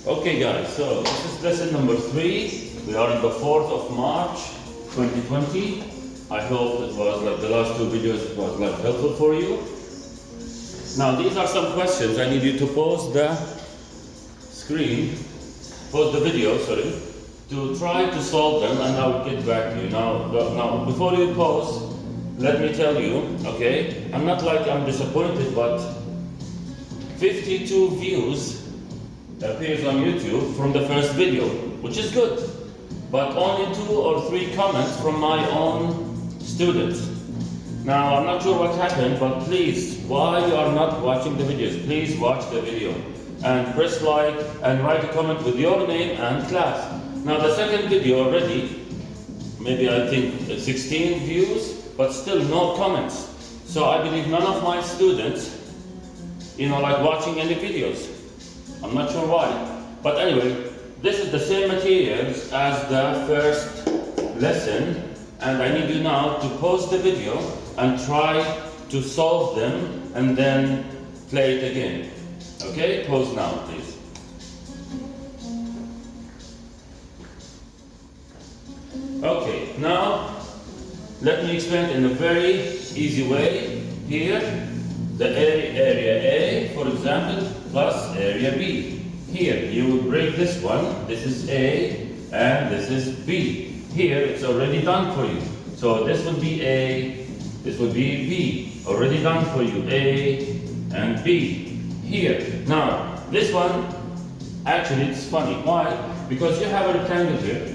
Okay guys, so this is lesson number 3. We are on the 4th of March 2020. I hope it was like the last 2 videos, it was like helpful for you. Now these are some questions. I need you to pause the screen, pause the video, sorry, to try to solve them, and I will get back to you. Now before you pause, let me tell you, okay, I'm not like I'm disappointed, but 52 views appears on YouTube from the first video, which is good, but only 2 or 3 comments from my own students. Now I'm not sure what happened, but please, while you are not watching the videos, please watch the video and press like and write a comment with your name and class. Now the second video already, maybe I think 16 views, but still no comments. So I believe none of my students, like watching any videos. I'm not sure why. But anyway, this is the same materials as the first lesson, and I need you now to pause the video and try to solve them and then play it again. Okay? Pause now, please. Okay, now let me explain it in a very easy way. Here, the area A, for example, plus area B. Here, you will break this one. This is A, and this is B. Here, it's already done for you. So this will be A, this will be B. Already done for you, A and B. Here, now, this one, actually, it's funny. Why? Because you have a rectangle here.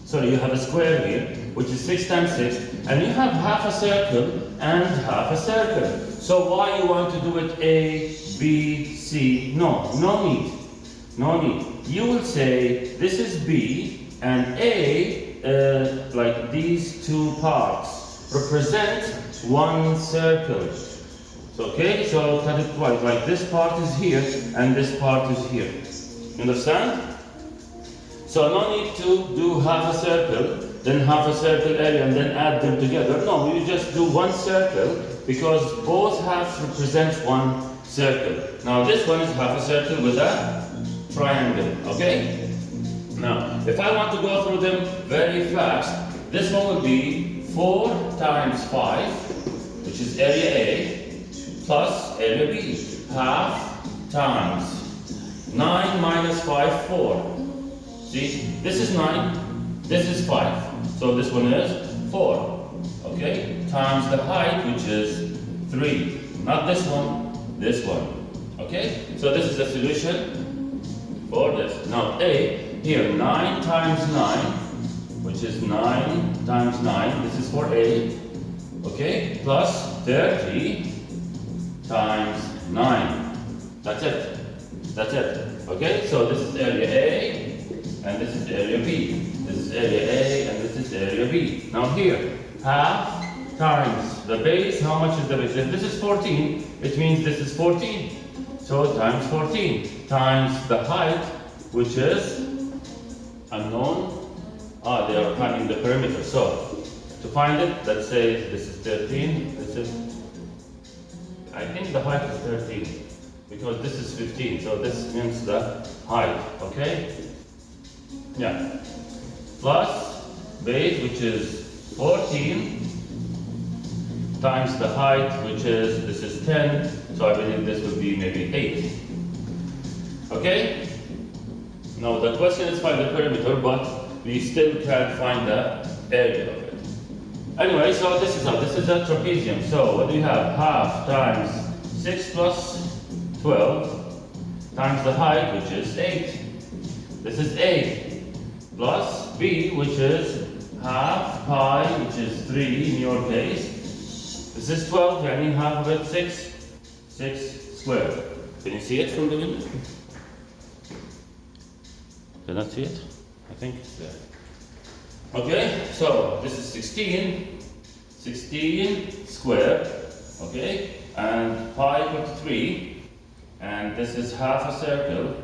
Sorry, you have a square here, which is 6 times 6, and you have half a circle and half a circle. So why you want to do it A, B, C? No need. No need. You will say this is B and A, like these 2 parts, represent one circle. So, okay, so cut it twice. Like this part is here and this part is here. Understand? So no need to do half a circle, then half a circle area, and then add them together. No, you just do one circle, because both halves represent one circle. Now this one is half a circle with a triangle, okay? Now, if I want to go through them very fast, this one will be 4 times 5, which is area A, plus area B. Half times 9 minus 5, 4. See, this is 9, this is 5. So this one is 4, okay? Times the height, which is 3. Not this one, this one. Okay? So this is the solution for this. Now A, here 9 times 9, which is 9 times 9. This is for A. Okay? Plus 30 times 9. That's it. That's it. Okay? So this is area A, and this is area B. This is area A, and this is area B. Now here, half times the base. How much is the base? If this is 14, it means this is 14. So times 14 times the height, which is unknown. They are finding the perimeter. So to find it, let's say this is 13. This is, I think the height is 13 because this is 15. So this means the height. Okay. Yeah. Plus base, which is 14, times the height, which is, this is 10, so I believe this would be maybe 8. Okay? Now the question is find the perimeter, but we still can't find the area of it. Anyway, so this is a trapezium. So what do we have? Half times 6 plus 12 times the height, which is 8. This is A. Plus B, which is half pi, which is 3 in your case. This is 12, and half of it 6 squared. Can you see it from the window? Cannot see it? I think it's there. Okay, so this is 16 squared, okay, and pi equal to 3, and this is half a circle.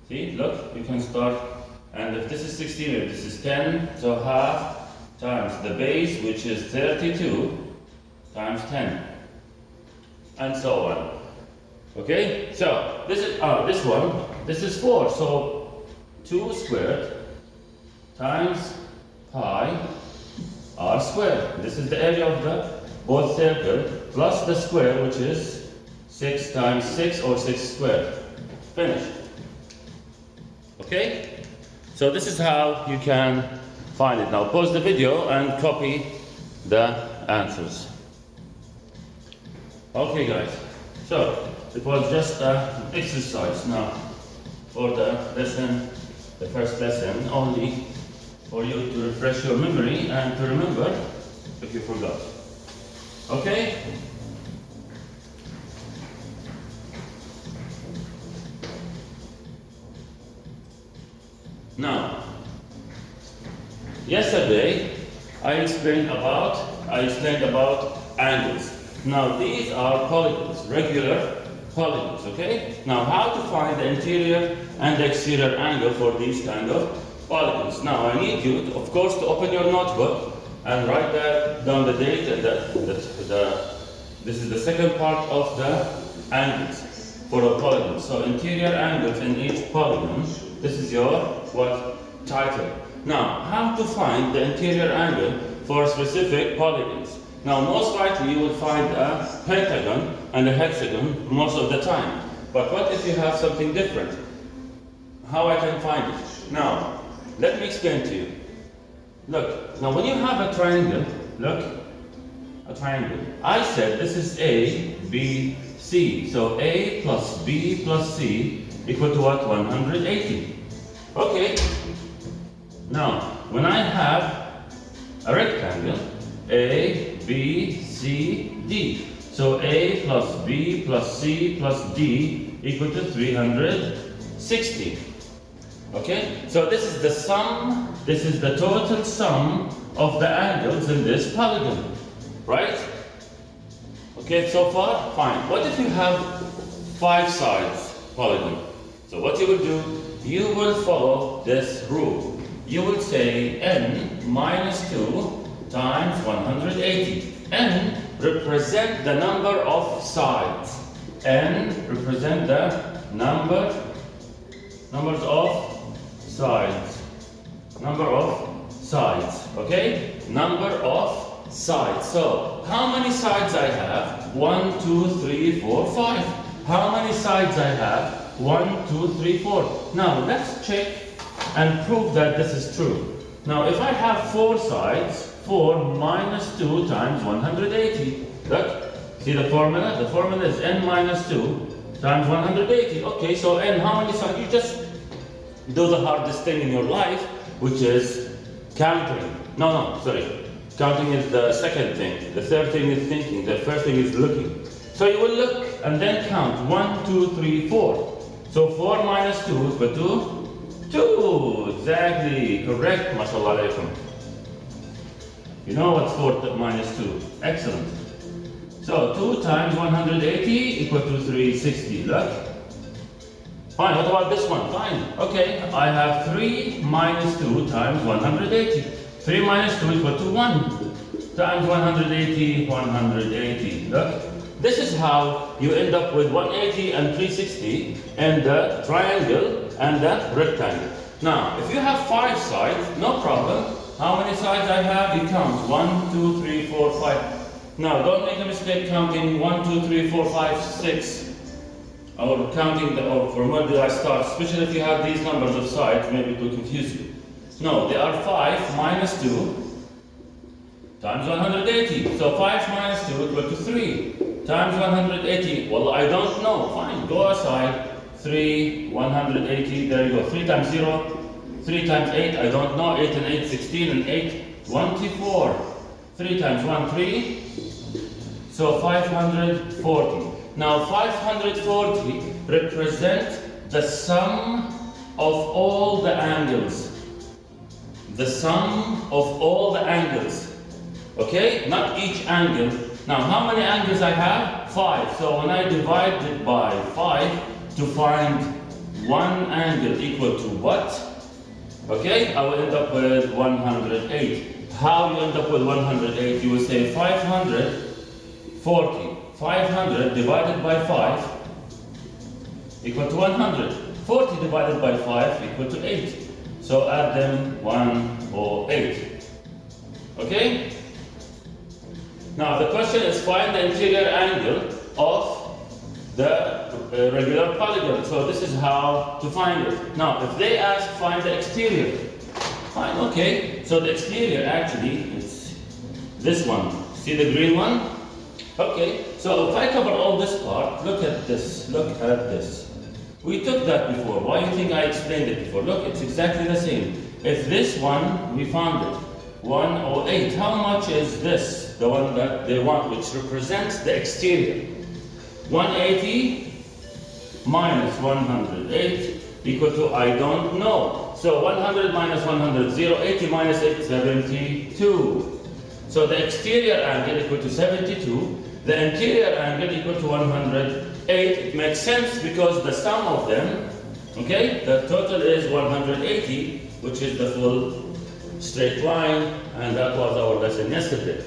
See, look, you can start. And if this is 16, if this is 10, so half times the base, which is 32, times 10, and so on. Okay, so this is this is 4, so 2 squared times pi r squared. This is the area of the both circle plus the square, which is 6 times 6 or 6 squared. Finished. Okay, so this is how you can find it. Now pause the video and copy the answers. Okay guys, so it was just an exercise now for the lesson, the first lesson, only for you to refresh your memory and to remember if you forgot. Okay? Now, yesterday I explained about angles. Now these are polygons, regular polygons, okay? Now how to find the interior and the exterior angle for these kind of polygons. Now I need you, to, of course, to open your notebook and write down the date and this is the second part of the angles for a polygon. So interior angles in each polygon, this is your title. Now how to find the interior angle for specific polygons. Now most likely you will find a pentagon and a hexagon most of the time. But what if you have something different? How I can find it? Now, let me explain to you. Look, now when you have a triangle, look, a triangle. I said this is A, B, C. So A plus B plus C equal to what? 180. Okay. Now, when I have a rectangle, A, B, C, D. So A plus B plus C plus D equal to 360. Okay? So this is the sum, this is the total sum of the angles in this polygon. Right? Okay, so far? Fine. What if you have 5 sides polygon? So what you will do, you will follow this rule. You will say n minus 2 times 180. N represent the number of sides. N represent the numbers of sides. Number of sides. Okay? Number of sides. So, how many sides I have? 1, 2, 3, 4, 5. How many sides I have? 1, 2, 3, 4. Now, let's check and prove that this is true. Now, if I have 4 sides, 4 minus 2 times 180. Look, see the formula? The formula is n minus 2 times 180. Okay, so n, how many sides? You just do the hardest thing in your life, which is counting. No, sorry. Counting is the second thing. The third thing is thinking. The first thing is looking. So you will look and then count 1, 2, 3, 4. So 4 minus 2 is equal to 2. Exactly. Correct. MashaAllah alaykum. You know what's 4 minus 2? Excellent. So 2 times 180 equal to 360. Look. Fine. What about this one? Fine. Okay. I have 3 minus 2 times 180. 3 minus 2 equal to 1 times 180. 180. Look. This is how you end up with 180 and 360 in the triangle and the rectangle. Now, if you have 5 sides, no problem. How many sides I have? You count. 1, 2, 3, 4, 5. Now, don't make a mistake counting 1, 2, 3, 4, 5, 6. Or counting or from where did I start? Especially if you have these numbers of sides, maybe it will confuse you. No, they are 5 minus 2 times 180. So 5 minus 2 equal to 3 times 180. Well, I don't know. Fine, go aside. 3, 180, there you go. 3 times 0, 3 times 8, I don't know. 8 and 8, 16 and 8, 24. 3 times 1, 3. So 540. Now 540 represent the sum of all the angles. The sum of all the angles. Okay? Not each angle. Now how many angles I have? 5. So when I divide it by 5 to find one angle equal to what? Okay? I will end up with 108. How you end up with 108? You will say 540. 500 divided by 5 equal to 100. 40 divided by 5 equal to 8. So add them 108. Okay? Now the question is find the interior angle of the regular polygon. So this is how to find it. Now if they ask find the exterior, fine, okay. So the exterior actually is this one. See the green one? Okay, so if I cover all this part, look at this, look at this. We took that before. Why do you think I explained it before? Look, it's exactly the same. If this one, we found it, 108, how much is this? The one that they want, which represents the exterior. 180 minus 108 equal to, I don't know. So 100 minus 100, 0, 80 minus 8, 72. So the exterior angle equal to 72, the interior angle equal to 108. It makes sense because the sum of them, okay, the total is 180, which is the full straight line, and that was our lesson yesterday.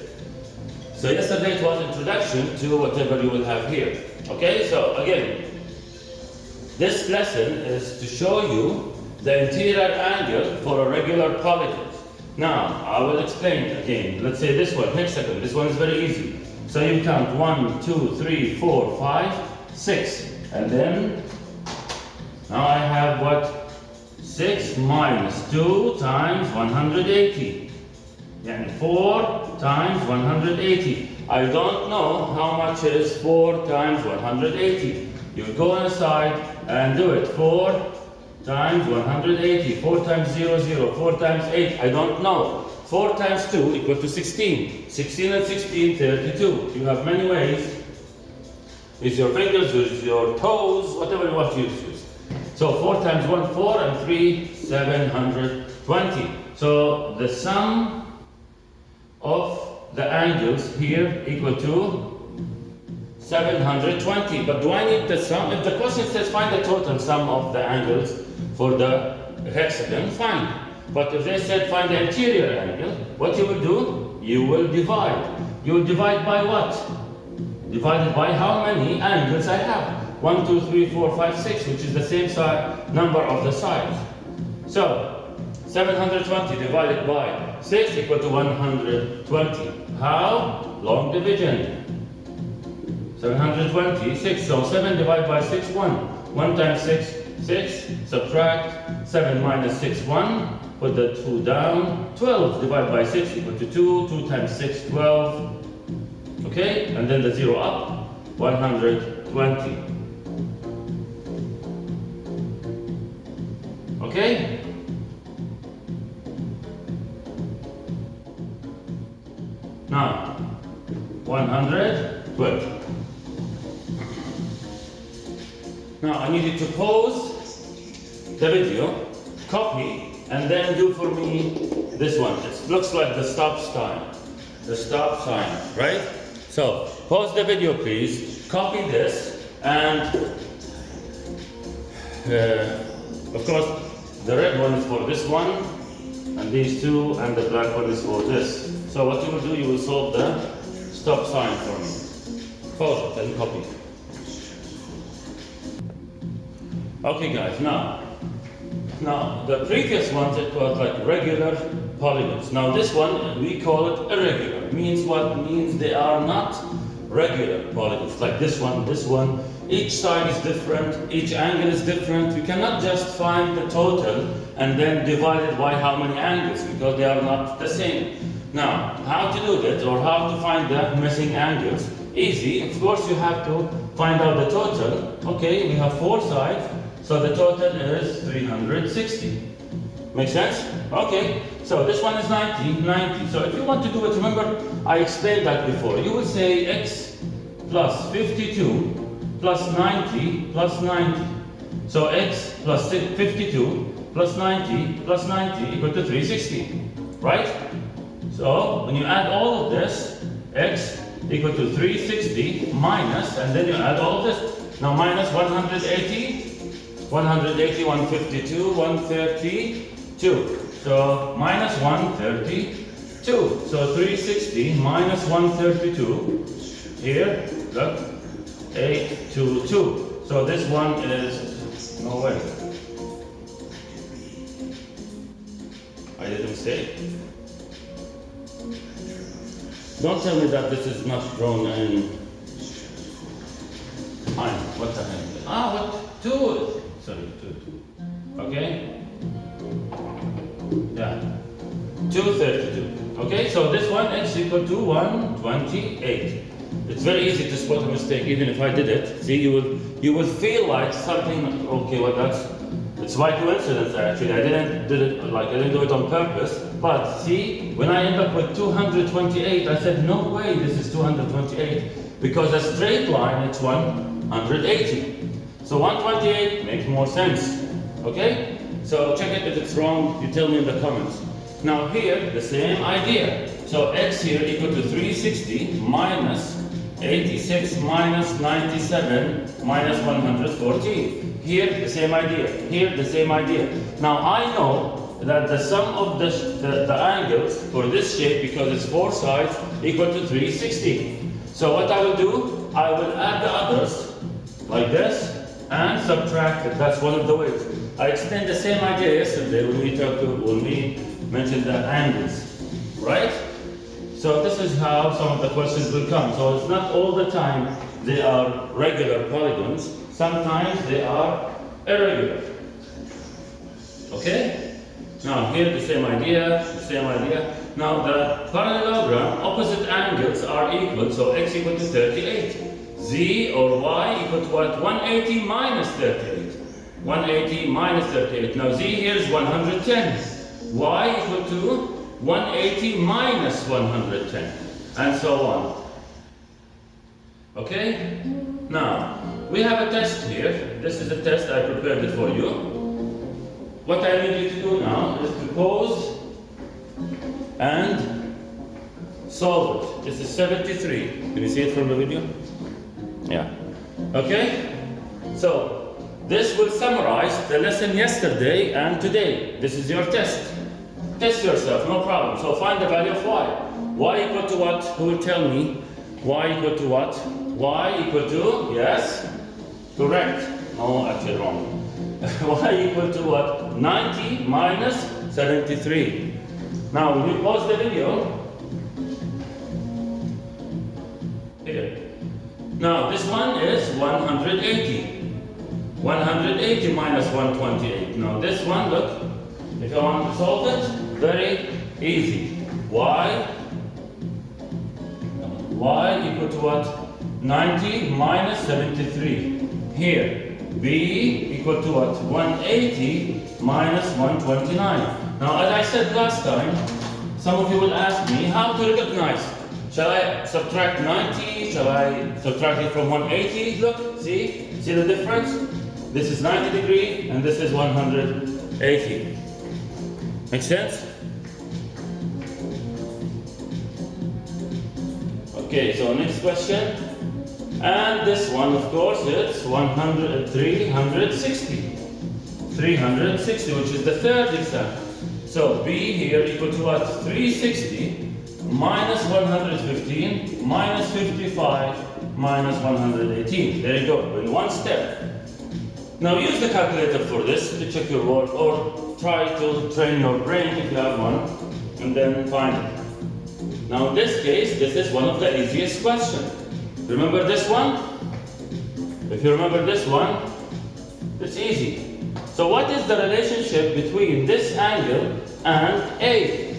So yesterday it was introduction to whatever you will have here. Okay, so again, this lesson is to show you the interior angle for a regular polygon. Now, I will explain again. Let's say this one, hexagon. This one is very easy. So you count 1, 2, 3, 4, 5, 6. And then, now I have what? 6 minus 2 times 180. And 4 times 180. I don't know how much is 4 times 180. You go inside and do it. 4 times 180. 4 times 0, 0. 4 times 8. I don't know. 4 times 2 equal to 16. 16 and 16, 32. You have many ways. Use your fingers, use your toes, whatever you want to use. So 4 times 1, 4, and 3, 720. So the sum of the angles here equal to 720. But do I need the sum? If the question says find the total sum of the angles for the hexagon, fine. But if they said find the interior angle, what you will do? You will divide. You will divide by what? Divided by how many angles I have. 1, 2, 3, 4, 5, 6, which is the same number of the sides. So 720 divided by 6 equal to 120. How? Long division. 726. So 7 divided by 6, 1. 1 times 6, 6. Subtract 7 minus 6, 1. Put the 2 down. 12 divided by 6 equal to 2. 2 times 6, 12. Okay? And then the 0 up. 120. Okay? Now, 120. Now, I need you to pause the video, copy, and then do for me this one. It looks like the stop sign. The stop sign, right? So, pause the video, please. Copy this, and of course, the red one is for this one, and these two, and the black one is for this. So what you will do, you will solve the stop sign for me. Pause it and copy. Okay guys, now the previous ones, it was like regular polygons. Now this one, we call it irregular. Means what? Means they are not regular polygons. Like this one. Each side is different, each angle is different. You cannot just find the total and then divide it by how many angles, because they are not the same. Now, how to do that, or how to find the missing angles? Easy. Of course, you have to find out the total. Okay, we have 4 sides, so the total is 360. Make sense? Okay, so this one is 90. So if you want to do it, remember, I explained that before. You will say x plus 52 plus 90 plus 90. So x plus 52 plus 90 plus 90 equal to 360. Right? So when you add all of this, x equal to 360 minus, and then you add all of this. Now minus 180, 152, 132. So minus 132. So 360 minus 132. Here, look, 822. So this one is No way. I did a mistake. Don't tell me that this is not drawn in. Fine. What the hell? What? 2. Sorry, 2. Okay? Yeah. 232. Okay, so this one x equal to 128. It's very easy to spot a mistake, even if I did it. See, you will feel like something. Okay, well it's by coincidence actually. I didn't do it on purpose. But see, when I end up with 228, I said no way this is 228 because a straight line it's 180. So 128 makes more sense. Okay? So check it if it's wrong. You tell me in the comments. Now here, the same idea. So x here equal to 360 minus 86 minus 97 minus 114. Here, the same idea. Here, the same idea. Now I know that the sum of the angles for this shape, because it's 4 sides, equal to 360. So what I will do, I will add the others, like this, and subtract it. That's one of the ways. I explained the same idea yesterday when we mentioned the angles, right? So this is how some of the questions will come. So it's not all the time they are regular polygons. Sometimes they are irregular. Okay? Now here the same idea, Now the parallelogram, opposite angles are equal, so x equal to 38. Z or y equal to what? 180 minus 38. 180 minus 38. Now z here is 110. Y equal to 180 minus 110. And so on. Okay? Now, we have a test here. This is a test, I prepared it for you. What I need you to do now is to pause and solve it. This is 73. Can you see it from the video? Yeah. Okay? So, this will summarize the lesson yesterday and today. This is your test. Test yourself, no problem. So find the value of y. Y equal to what? Who will tell me? Y equal to what? Y equal to, yes? Correct. No, actually wrong. Y equal to what? 90 minus 73. Now, when you pause the video, here. Now, this one is 180. 180 minus 128. Now, this one, look, if I want to solve it, very easy. Y equal to what? 90 minus 73. Here, B equal to what? 180 minus 129. Now, as I said last time, some of you will ask me how to recognize. Shall I subtract 90? Shall I subtract it from 180? Look, see the difference? This is 90 degree and this is 180. Make sense? Okay, so next question. And this one, of course, it's 360. 360, which is the third example. So B here equal to what? 360 minus 115 minus 55 minus 118. There you go, in one step. Now use the calculator for this to check your work, or try to train your brain if you have one, and then find it. Now in this case, this is one of the easiest questions. Remember this one? If you remember this one, it's easy. So what is the relationship between this angle and A?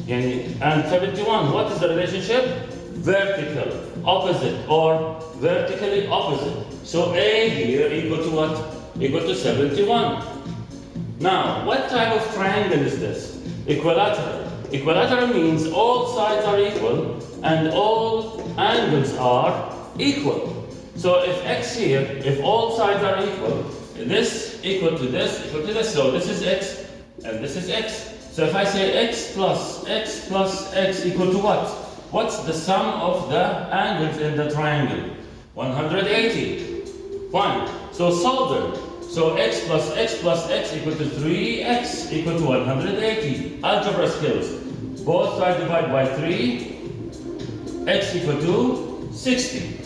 And 71, what is the relationship? Vertical, opposite, or vertically opposite. So A here equal to what? Equal to 71. Now, what type of triangle is this? Equilateral. Equilateral means all sides are equal and all angles are equal. So if x here, if all sides are equal, this equal to this, equal to this. So this is x and this is x. So if I say x plus x equal to what? What's the sum of the angles in the triangle? 180. Fine. So solve them. So x plus x equal to 3x equal to 180. Algebra skills. Both sides divide by 3. X equal to 60.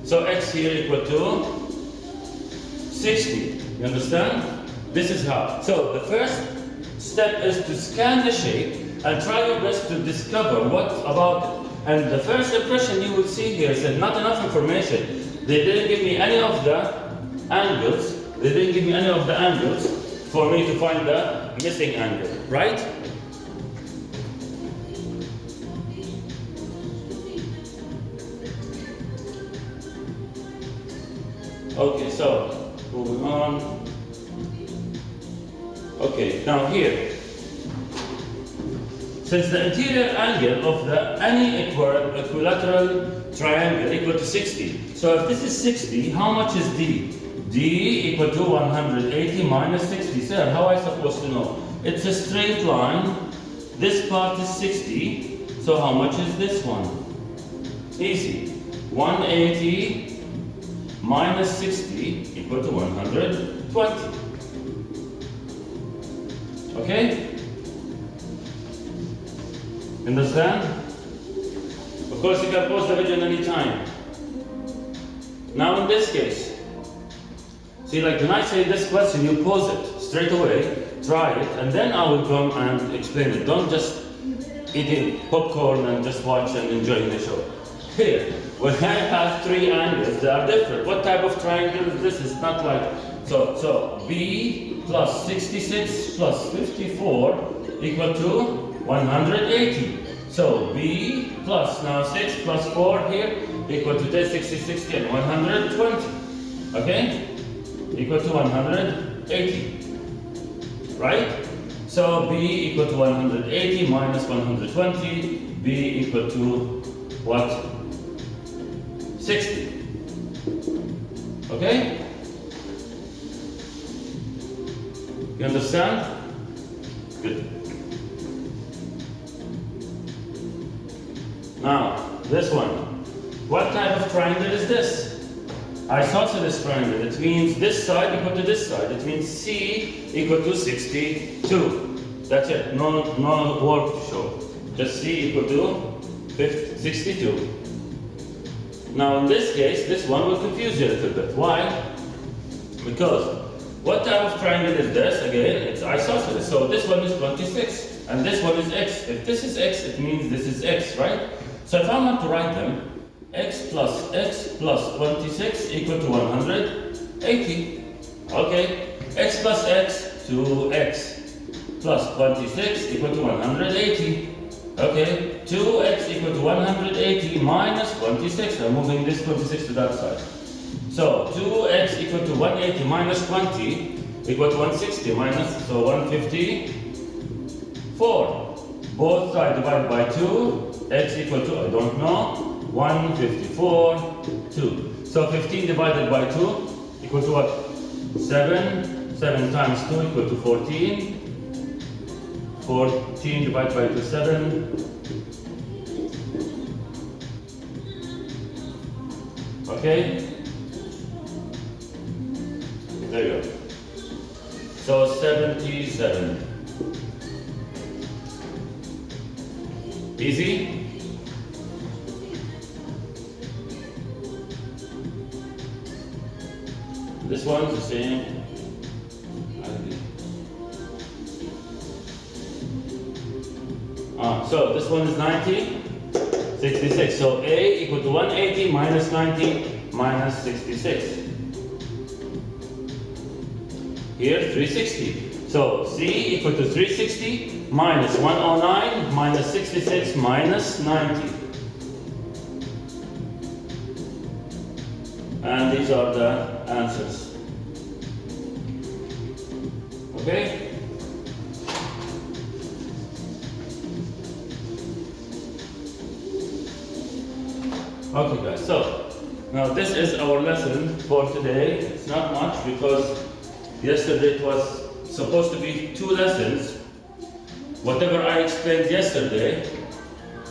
So x here equal to 60. You understand? This is how. So the first step is to scan the shape and try your best to discover what about it. And the first impression you will see here said not enough information. They didn't give me any of the angles. They didn't give me any of the angles for me to find the missing angle, right? Okay, so moving on. Okay, now here. Since the interior angle of any equilateral triangle equal to 60. So if this is 60, how much is D? D equal to 180 minus 60. Sir, how am I supposed to know? It's a straight line. This part is 60. So how much is this one? Easy. 180 minus 60 equal to 120. Okay? Understand? Of course, you can pause the video any time. Now in this case, see, like when I say this question, you pause it straight away, try it, and then I will come and explain it. Don't just eating popcorn and just watch and enjoying the show. Here, when I have three angles, they are different. What type of triangle is this? It's not like, so B plus 66 plus 54 equal to 180. So B plus now 6 plus 4 here equal to 10, 60, 60 and 120. Okay? Equal to 180. Right? So B equal to 180 minus 120. B equal to what? 60. Okay? You understand? Good. Now, this one. What type of triangle is this? Isosceles triangle. It means this side equal to this side. It means C equal to 62. That's it. No work to show. Just C equal to 62. Now, in this case, this one will confuse you a little bit. Why? Because what type of triangle is this? Again, it's isosceles. So this one is 26, and this one is x. If this is x, it means this is x, right? So if I want to write them, x plus 26 equal to 180. Okay, x plus x, 2x plus 26 equal to 180. Okay, 2x equal to 180 minus 26. I'm moving this 26 to that side. So 2x equal to 180 minus 20 equal to 160 minus, so 154. Both sides divided by 2. X equal to, I don't know, 154, 2. So 15 divided by 2 equal to what? 7. 7 times 2 equal to 14. 14 divided by 2, 7. Okay? There you go. So 77. Easy? This one's the same. So this one is 90, 66. So A equal to 180 minus 90 minus 66. Here 360. So C equal to 360 minus 109 minus 66 minus 90. And these are the answers. Okay? Okay guys, so now this is our lesson for today. It's not much because yesterday it was supposed to be 2 lessons. Whatever I explained yesterday,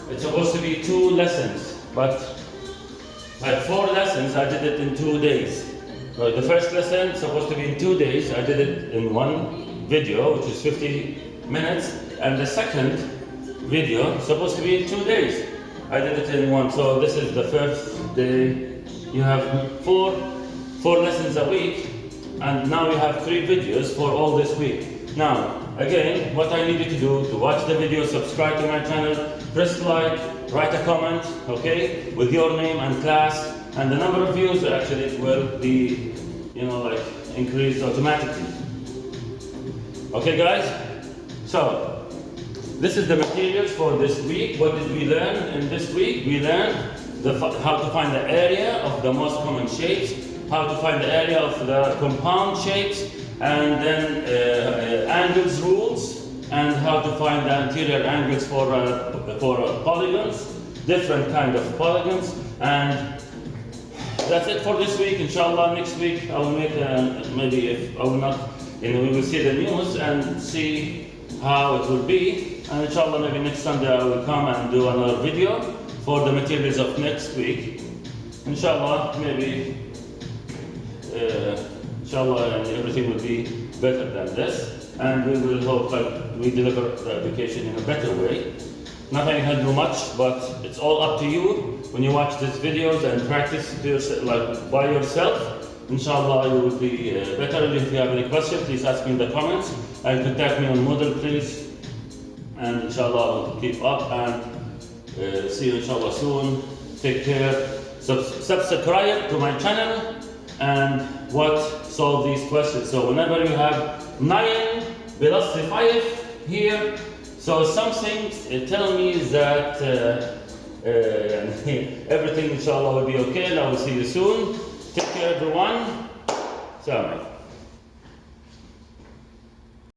it's supposed to be 2 lessons, but like 4 lessons, I did it in 2 days. So the first lesson is supposed to be in 2 days. I did it in 1 video, which is 50 minutes, and the second video is supposed to be in 2 days. I did it in 1. So this is the first day. You have 4 lessons a week. and now we have 3 videos for all this week. Now, again, what I need you to do, to watch the video, subscribe to my channel, press like, write a comment, okay, with your name and class, and the number of views actually will be, like increased automatically. Okay, guys? So, this is the materials for this week. What did we learn in this week? We learned how to find the area of the most common shapes, how to find the area of the compound shapes, and then angles rules, and how to find the anterior angles for polygons, different kind of polygons. And that's it for this week. Inshallah, next week I will make maybe, if I will not, we will see the news and see how it will be. And inshallah, maybe next Sunday I will come and do another video for the materials of next week. Inshallah, maybe, inshallah, everything will be better than this. And we will hope that we deliver the education in a better way. Nothing I can do much, but it's all up to you. When you watch these videos and practice like by yourself, inshallah you will be better. If you have any questions, please ask me in the comments. And contact me on Moodle, please. And inshallah I'll keep up, and see you inshallah soon. Take care. Subscribe to my channel and solve these questions. So whenever you have 9 plus 5 here, so something tell me that everything inshallah will be okay, and I will see you soon. Take care everyone. Assalamu alaikum.